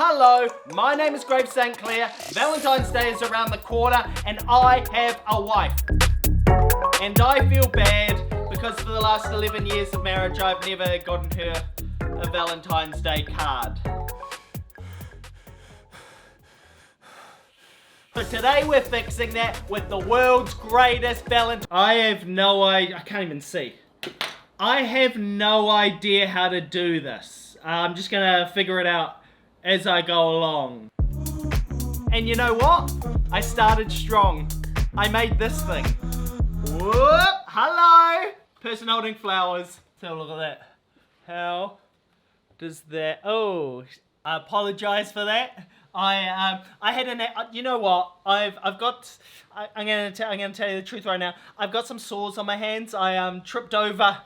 Hello, my name is St.Claire. Valentine's Day is around the corner and I have a wife. And I feel bad because for the last 11 years of marriage I've never gotten her a Valentine's Day card. But today we're fixing that with the world's greatest Valentine. I have no idea, I can't even see. I have no idea how to do this. I'm just gonna figure it out as I go along. And you know what? I started strong. I made this thing. Whoop! Hello! Person holding flowers. Let's have a look at that. How does that... Oh, I apologize for that. I had an... You know what? I'm gonna tell you the truth right now. I've got some sores on my hands. I tripped over.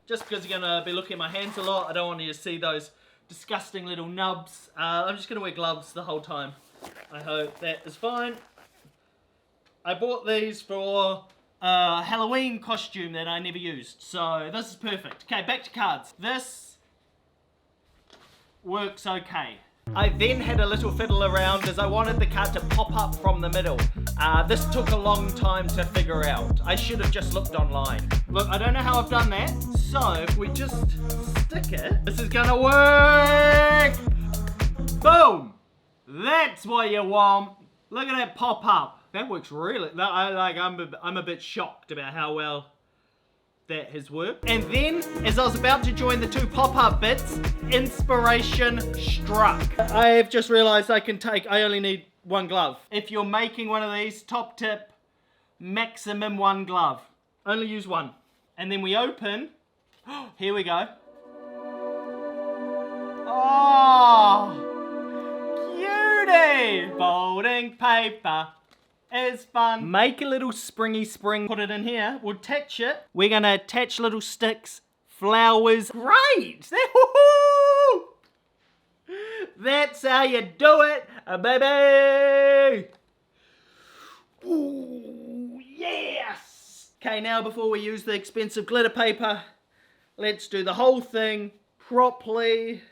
Just because you're gonna be looking at my hands a lot, I don't want you to see those disgusting little nubs. I'm just gonna wear gloves the whole time. I hope that is fine. I bought these for a Halloween costume that I never used, so this is perfect. Okay, back to cards. This works okay. I then had a little fiddle around as I wanted the card to pop up from the middle. This took a long time to figure out. I should have just looked online. Look, I don't know how I've done that, so if we just stick it, this is gonna work! Boom! That's what you want. Look at that pop up. That works really, I'm a bit shocked about how well that has worked. And then, as I was about to join the two pop-up bits, inspiration struck. I have just realized I only need one glove. If you're making one of these, top tip, maximum one glove. Only use one. And then we open, here we go. Oh, cutie! Folding paper is fun. Make a little springy spring, put it in here, we'll attach it. We're gonna attach little sticks, flowers. Great! That's how you do it, baby! Ooh, yes! Okay, now before we use the expensive glitter paper, let's do the whole thing properly.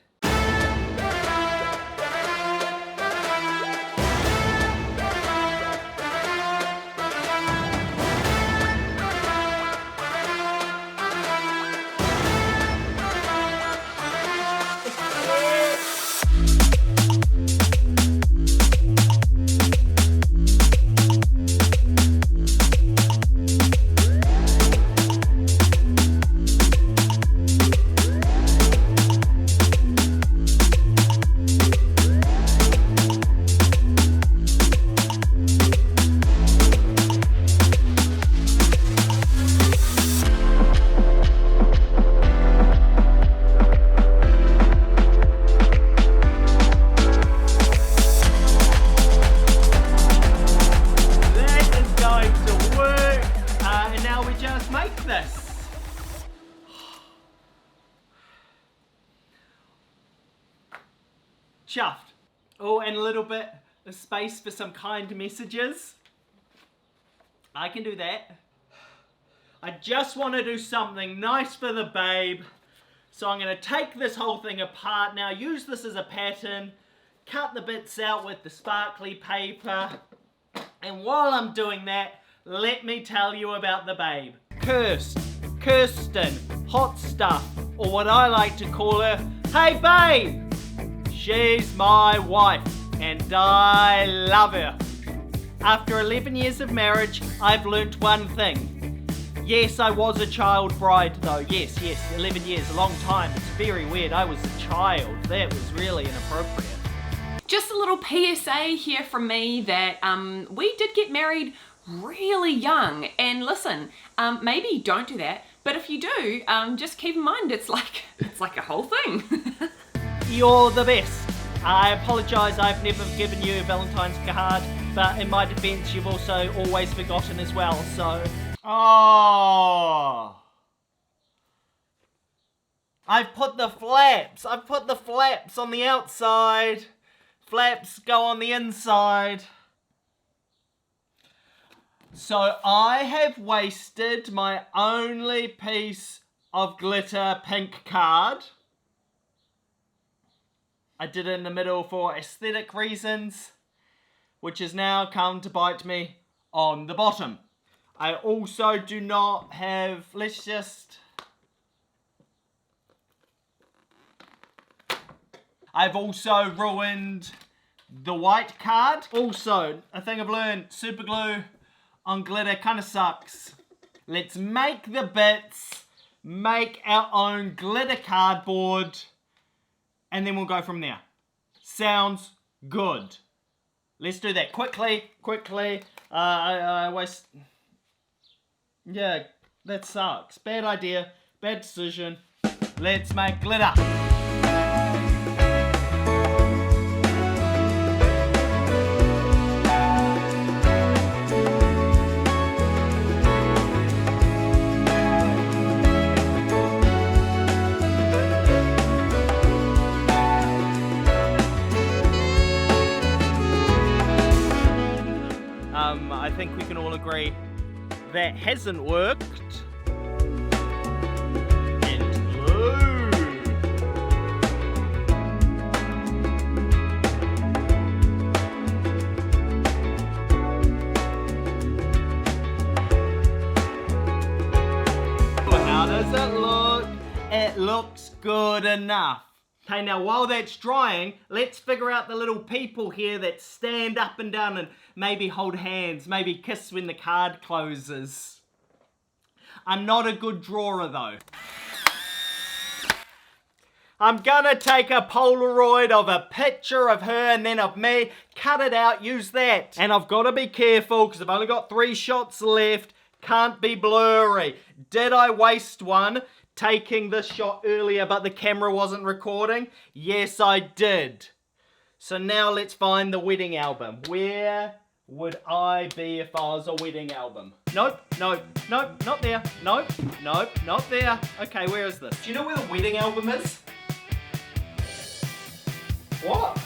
Chuffed. Oh, and a little bit of space for some kind messages. I can do that. I just want to do something nice for the babe. So I'm going to take this whole thing apart now, use this as a pattern, cut the bits out with the sparkly paper. And while I'm doing that, let me tell you about the babe. Kirsten, hot stuff, or what I like to call her, hey babe! She's my wife, and I love her. After 11 years of marriage, I've learnt one thing. Yes, I was a child bride though. Yes, 11 years, a long time. It's very weird. I was a child. That was really inappropriate. Just a little PSA here from me that we did get married really young. And listen, maybe don't do that. But if you do, just keep in mind it's like a whole thing. You're the best. I apologise, I've never given you a Valentine's card, but in my defence, you've also always forgotten as well, so... Oh! I've put the flaps on the outside. Flaps go on the inside. So I have wasted my only piece of glitter pink card. I did it in the middle for aesthetic reasons, which has now come to bite me on the bottom. I also do not have, I've also ruined the white card. Also, a thing I've learned, super glue on glitter kind of sucks. Let's make the bits, make our own glitter cardboard, and then we'll go from there. Sounds good. Let's do that quickly. I waste... Yeah, that sucks. Bad idea, bad decision. Let's make glitter. I think we can all agree that hasn't worked. And glue. How does it look? It looks good enough. Okay, now while that's drying, let's figure out the little people here that stand up and down and maybe hold hands, maybe kiss when the card closes. I'm not a good drawer though. I'm gonna take a Polaroid of a picture of her and then of me, cut it out, use that. And I've gotta be careful because I've only got 3 shots left, can't be blurry. Did I waste one taking this shot earlier but the camera wasn't recording? Yes, I did. So now let's find the wedding album. Where would I be if I was a wedding album? Nope, not there. Nope, not there. Okay, where is this? Do you know where the wedding album is? What?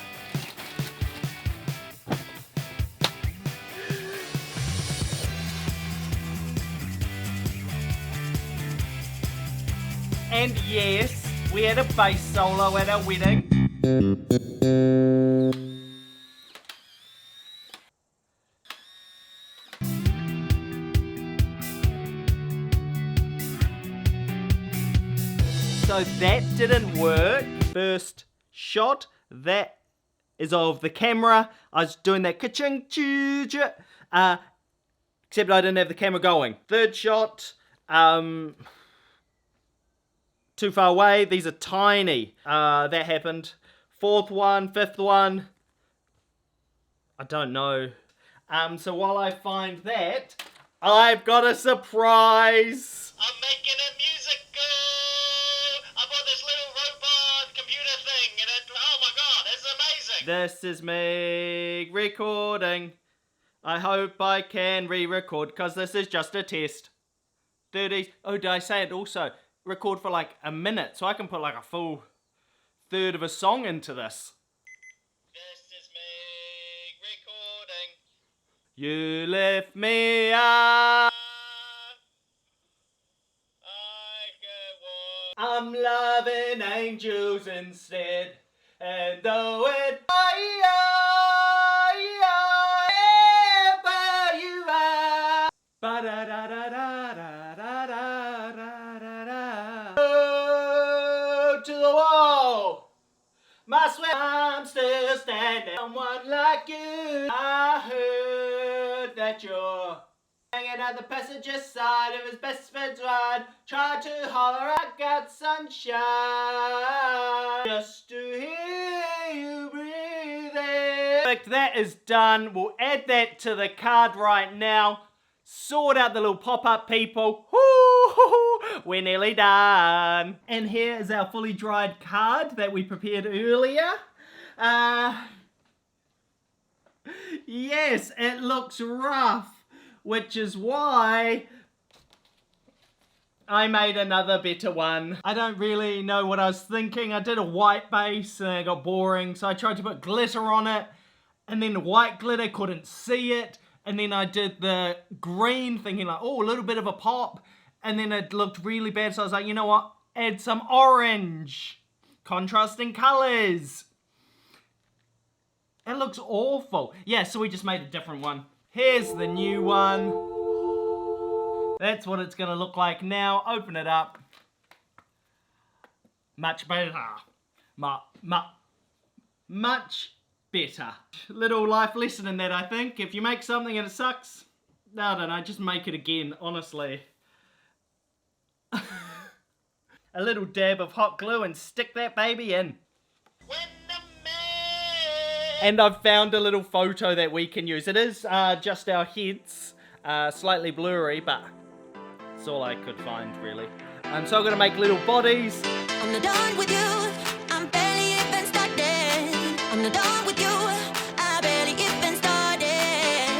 And yes, we had a bass solo at our wedding. So that didn't work. First shot, that is of the camera. I was doing that ka-ching, except I didn't have the camera going. Third shot, too far away. These are tiny. That happened. Fourth one, fifth one. I don't know. So while I find that, I've got a surprise. I'm making a musical. I bought this little robot computer thing and it, oh my god, it's amazing. This is me recording. I hope I can re-record because this is just a test. 30, oh did I say it also? Record for like a minute so I can put like a full third of a song into this. This is me recording. You lift me up. I'm loving angels instead. And though it wherever you are. Ba-da-da-da-da-da-da-da-da. To the wall. My sweat, I'm still standing. Someone like you. I heard that you're hanging at the passenger side of his best friend's ride. Try to holler, I got sunshine. Just to hear you breathing. That is done. We'll add that to the card right now. Sort out the little pop-up people. We're nearly done. And here is our fully dried card that we prepared earlier. Yes, it looks rough, which is why I made another better one. I don't really know what I was thinking. I did a white base and it got boring, so I tried to put glitter on it, and then the white glitter, couldn't see it, and then I did the green thinking like, oh, a little bit of a pop, and then it looked really bad, so I was like, you know what, add some orange. Contrasting colors. It looks awful. Yeah, so we just made a different one. Here's the new one. That's what it's gonna look like now. Open it up. Much better. Much better. Little life lesson in that, I think. If you make something and it sucks, I don't know, just make it again, honestly. A little dab of hot glue and stick that baby in. And I've found a little photo that we can use. It is just our heads, slightly blurry, but it's all I could find, really. So I'm gonna make little bodies. I'm not done with you, I'm barely even started. I'm not done with you, I barely even started.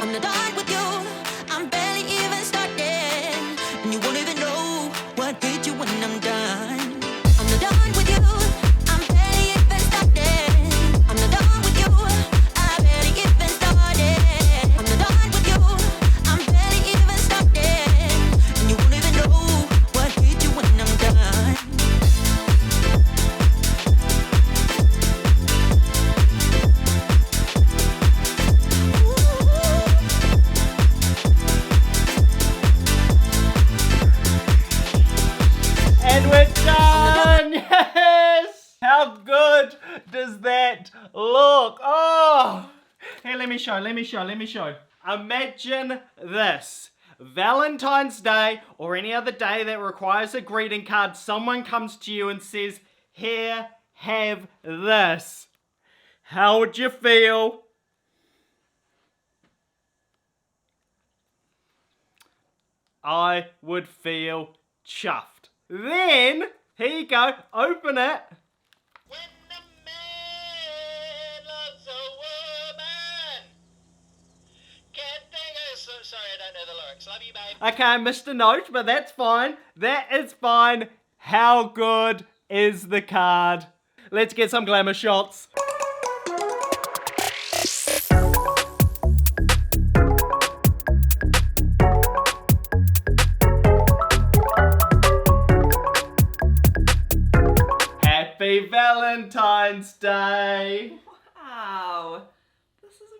I'm not done with you, I'm barely even started. And you won't even know what hit you when I'm done. I'm not done with you, I'm barely even started. I'm not done with you, I barely even started. I'm not done with you, I'm barely even started. And you won't even know what hit you when I'm done. And we're done! Yes! How good does that look? Oh! Here, let me show. Imagine this. Valentine's Day or any other day that requires a greeting card, someone comes to you and says, here, have this. How would you feel? I would feel chuffed. Then, here you go, open it. When a man loves a woman, can't think of sorry, I don't know the lyrics. Love you, babe. Okay, I missed a note, but that's fine. That is fine. How good is the card? Let's get some glamour shots. Happy Valentine's Day! Wow, this is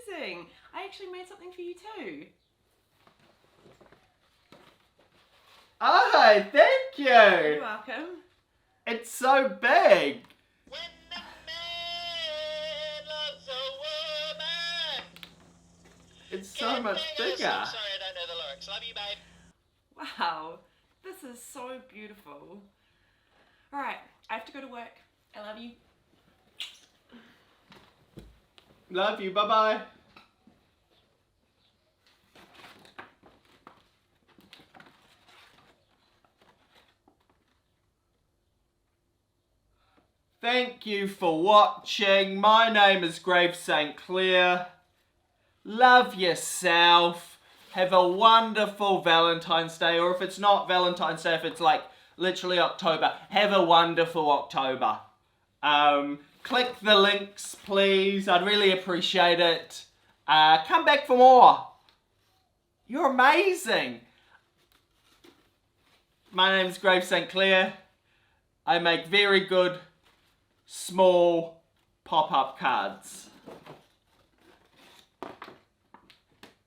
amazing. I actually made something for you too. Oh, thank You're you! welcome. It's so big! When a man loves a woman, It's so can't much think of bigger. sorry, I don't know the lyrics. Love you, babe. Wow, this is so beautiful. Alright, I have to go to work. I love you. Love you, bye-bye. Thank you for watching. My name is St.Claire. Love yourself. Have a wonderful Valentine's Day, or if it's not Valentine's Day, if it's like literally October, have a wonderful October. Click the links, please. I'd really appreciate it. Come back for more. You're amazing. My name's St.Claire. I make very good, small pop-up cards.